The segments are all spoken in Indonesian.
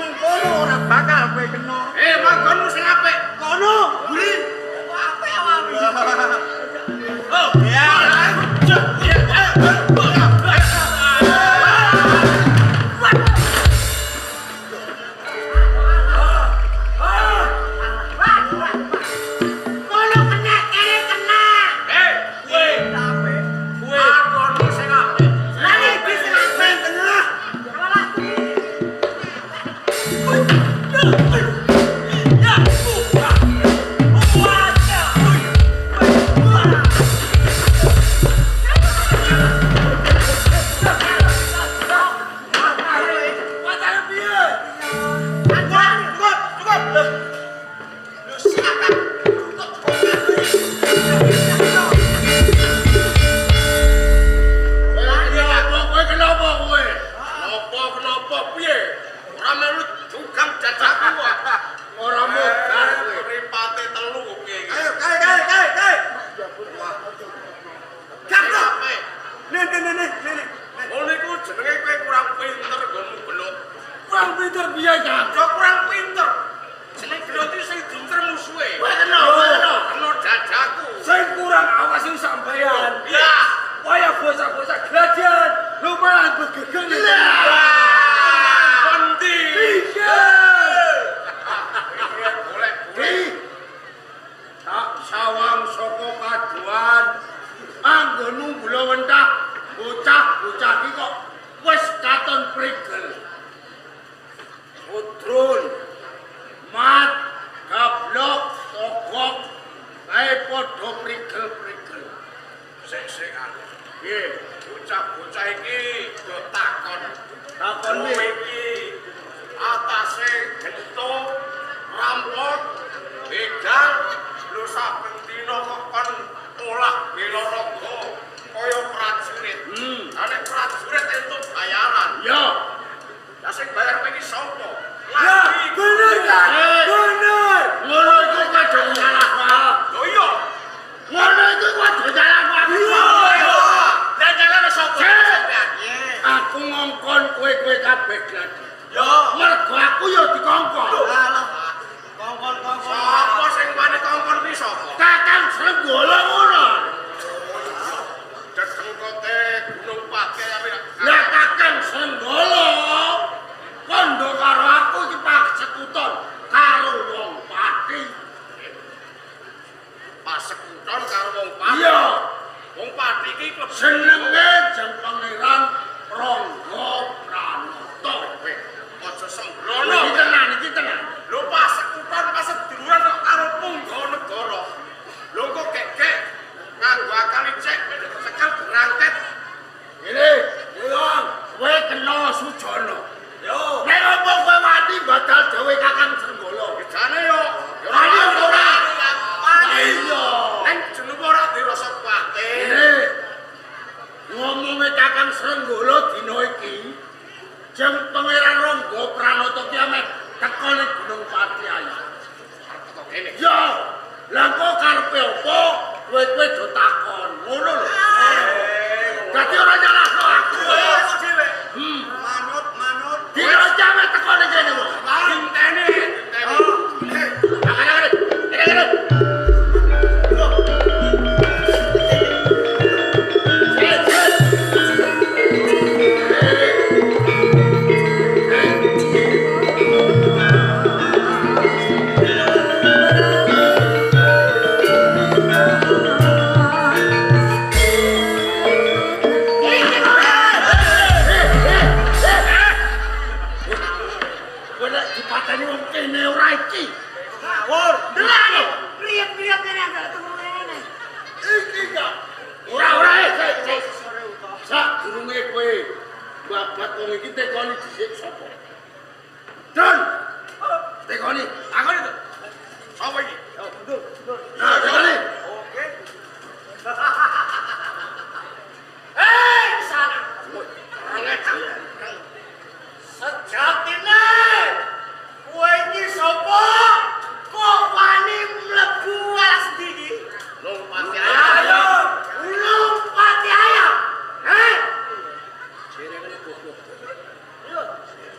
nang kono ora bakal kowe kena. Manggonmu sing apik. Kono, buri. Apik awakmu. Oh, ya.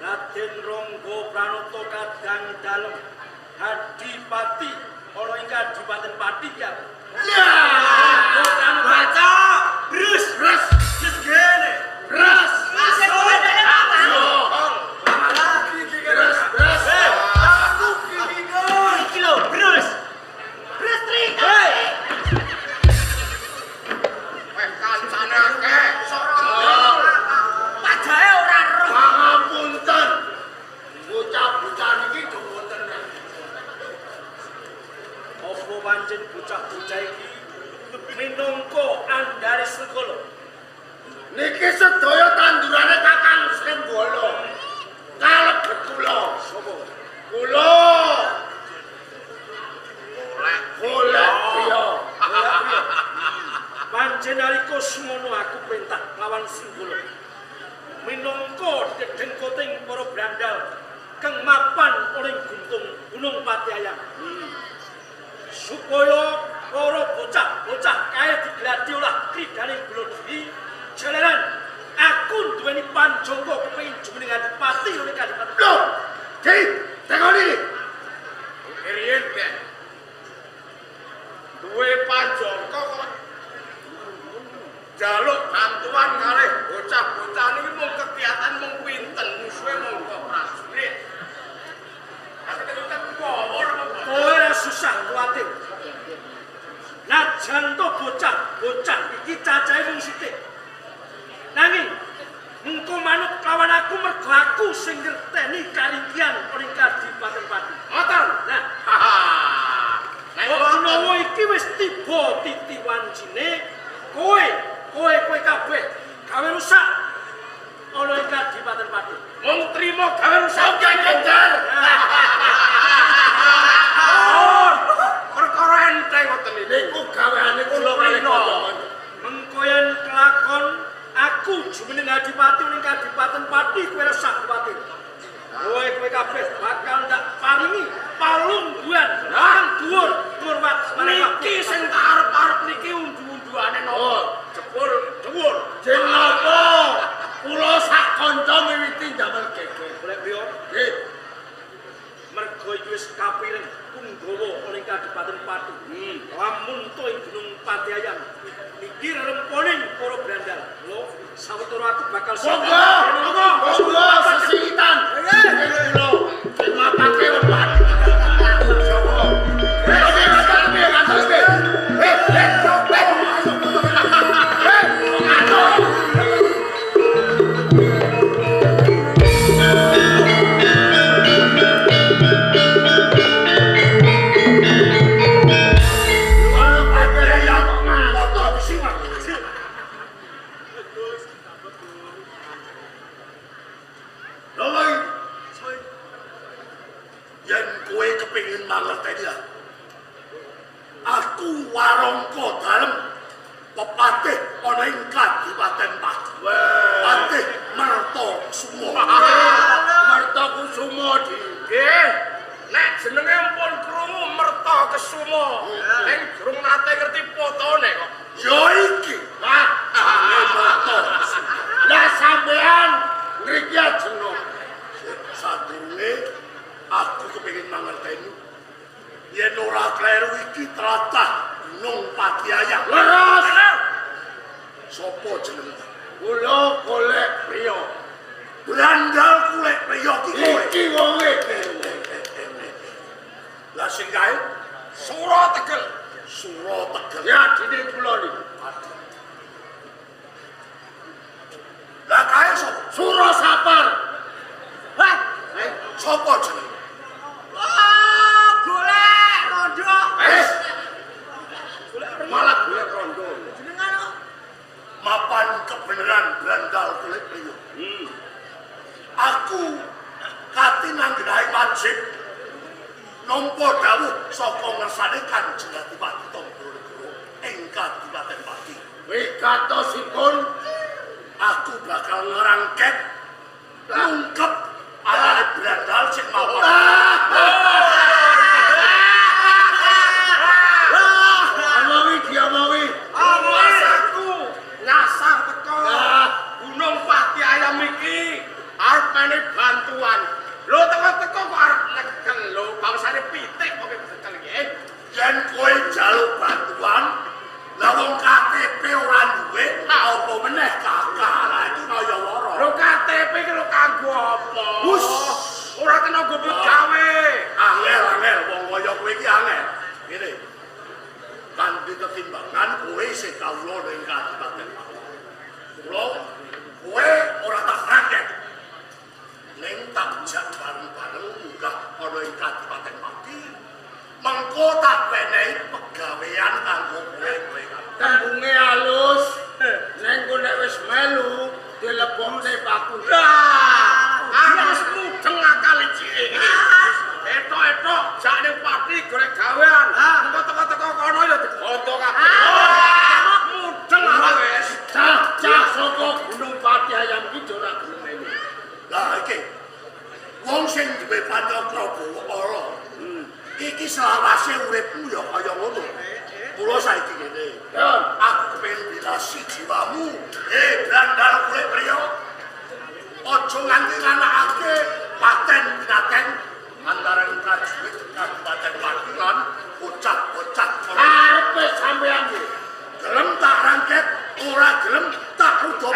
Raden Ronggo Pranoto akeh. Pajahe ora roh. Pangapunten. Bocah-bocah niki do wonten. Apa pancen bocah-bocah iki minangka andare segala. Niki sedaya tandurane Kakang Sembolo. Kalebet kula. Sapa? Kula. Golek priya. Pancen nalika semono aku perintah lawan Singgala. Minangka dedeng koting para brandal kang mapan oleh Gunung Patiayam. Supaya para bocah-bocah kae digladi olah kridane glodhi jalaran aku duweni panjangga kepengin jumeneng Adipati oleh Kadipaten. Loh, Ki, tengok ini. Riyen ben. Duwe panjangka kok jaluk bantuan kalih bocah-bocah niki mung kegiatan mung pinten musuhe mung kok prajurit. Tapi kan power Kowe ora susah kuwatir. Najan to bocah iki cacahe mung sithik. Nanging engko manut lawan aku mergo aku sing ngerteni karingkian ning Kadipaten Pati. Ngoten. Nah, Nek menawa iki wis tiba titi wancine, kowe kabeh gawe rusak ana ing Kadipaten Pati. mung trimo gawe rusak Kejar. perkara enteng ngoten iki. Niku gaweane kula kalih kanca-kanca. Mengko yen kelakon aku jumeneng Adipati ning Kadipaten Pati kowe ora usah kuwatir. Kowe kabeh bakal ndak paringi palungguhan kang dhuwur wat Niki sing tak arep-arep niki undu-unduane napa? Jebul dhuwur. Jeng napa? Kula sak kanca miwiti damel geger. golek priya. Nggih. Mergo iki wis kapireng Punggawa ning Kadipaten Pati. Lamun to ing Gunung Patiayam iki remponing para brandal. Lho, sawetara aku bakal Monggo sesitan. Kula matake lebat. Yen kowe kepengin mangerteni aku warangka dalem pepatih ana ing Kadipaten Pati. Patih Mertakusuma. Mertakusuma di. Nggih. Nek jenenge ampun krungu Mertakusuma. Ning durung nate ngerti fotone kok. Ya iki, Pak. Mertakusuma. Lah sampean ngriki ajeng. Sadurunge aku kepengin mangerteni yen ora kleru iki tlatah Gunung Patiayam. Leres. Sopo jeneng? Kula golek priya. Brandal golek priya iki kowe. Iki wonge. Lah sing kae Sura Tegel. Sura Tegel. Ya dene kula niki. Lah kae sapa? Sura Sapar. Hah? Sopo jeneng? Oh, golek rondo. Malah golek rondo. Jenengan kok Mapan kebenaran brandal golek priya. Aku kati nanggenahi wajib nampa dawuh saka ngersane Kanjeng Adipati Tombolegoro ing Kadipaten Pati. Wigatosipun aku bakal ngerangket ngungkep anane brandal sing mapan. Amawi. Awas aku nyasar teko Gunung Patiayam iki arep meneh bantuan. Lho teko-teko kok arep nekel lho bangsane pitik kok tekel iki. Yen kowe njaluk bantuan, lah wong KTP ora duwe, apa meneh kakak. Lah iki kaya lara. Lho KTP iki lho kanggo apa? Hus. Ora kena nggo gawe. Angel wong kaya kowe iki angel. Ngene. Kanthi ketimbangan kowe isih kawula ning Kadipaten Pati. lebokne batu. Lah, harus mudeng akal iki. Etok-etok jane pati golek gawean. Engko teko-teko kono ya dibondo kabeh. Mudeng apa wis. Cah saka Gunung Pati Ayam iki ora gelem melu. Lah iki wong sing duwe Pancakrama ala. Iki selawase uripmu ya kaya ngono. Mula saiki ngene. Aku kepengin bilasi jiwamu. Brandal urip priya. Aja nganti nganakake paten-pinaten antara prajurit Kabupaten Pati lan bocah-bocah. Arepe sampeyan iki. Gelem tak rangket, ora gelem tak udoh.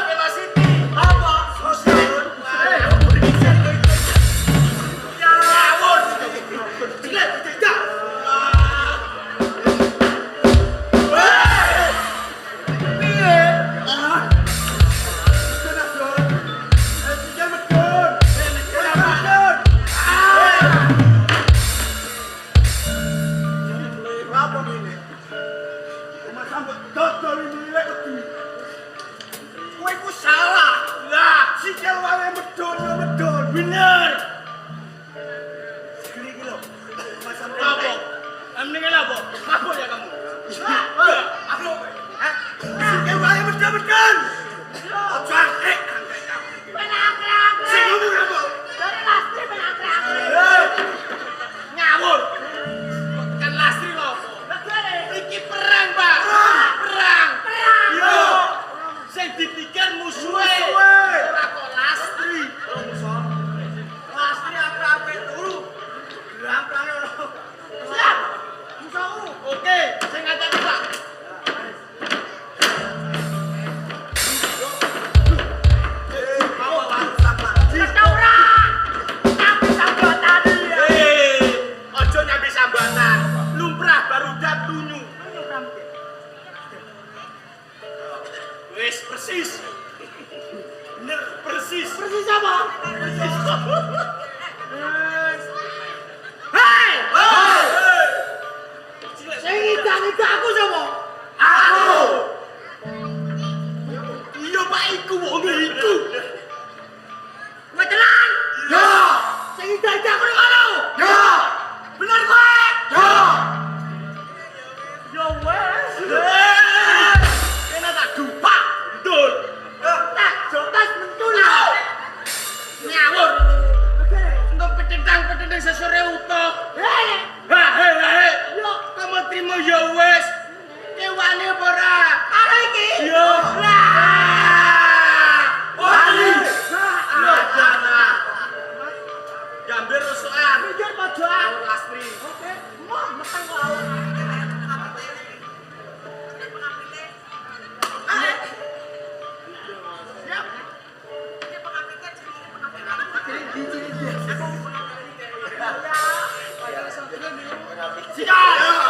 Velocity. Apa? Sosial. persis. Persis apa? Hei! Sing ngidang-ngidang aku sapa? Aku. Iya Pak iku wong iku. Kowe tenan? Ya. Sing ngidang-ngidang aku ning kono. Ya. Bener kowe? Ya. Ya wes. Kena tak dupak. Betul. Tak jokas mentul. Nyawur. Untuk petendang sesore utuh. Hei, Hei. yo Kamu terima ya wes. Kewane apa ora? karo iki. Yo. Wali. Jamber rusuhan. Jujur pojokan. Lastri. Oke, mau meteng kok awak. Siap.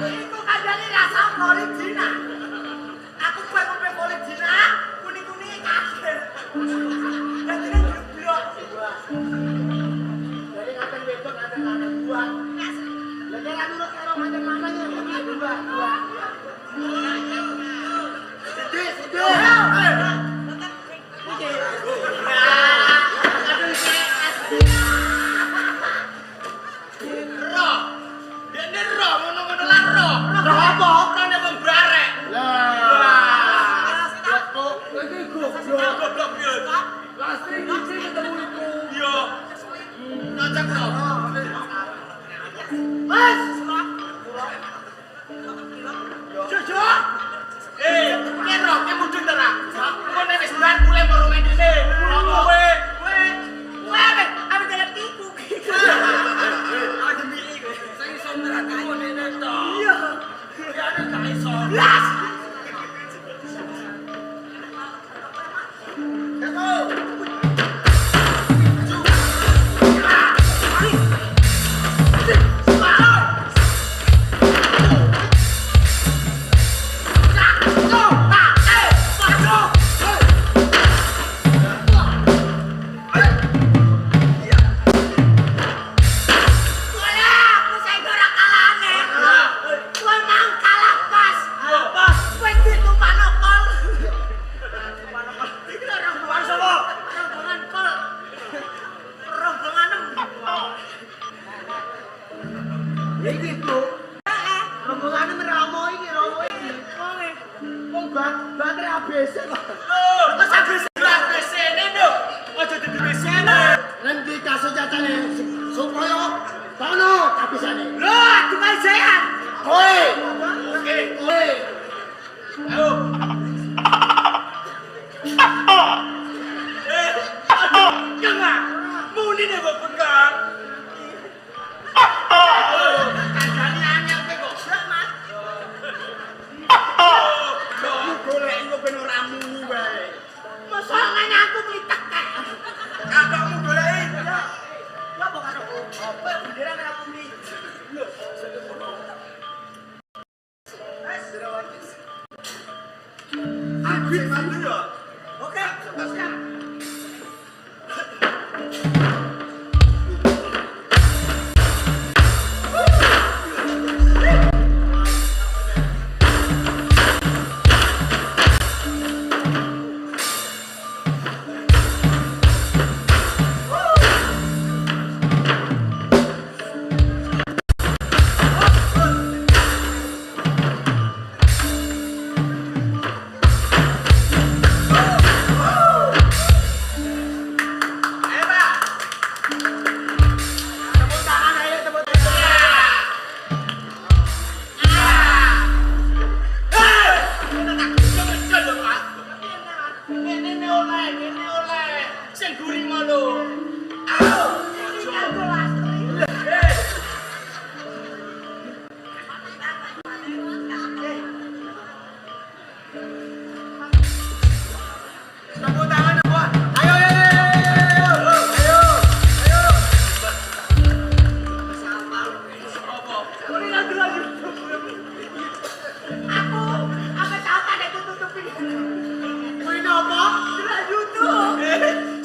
Iku kandhane rasa original. Aku kowe ngombe original, kuning-kuninge kabeh. Dadine blok. Jadi ngaten wedok ngaten lanang dua. Lah nek ora nurut karo ngaten lanang ya dua.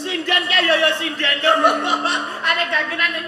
Sinden kayak yo sinden. Ada gangguan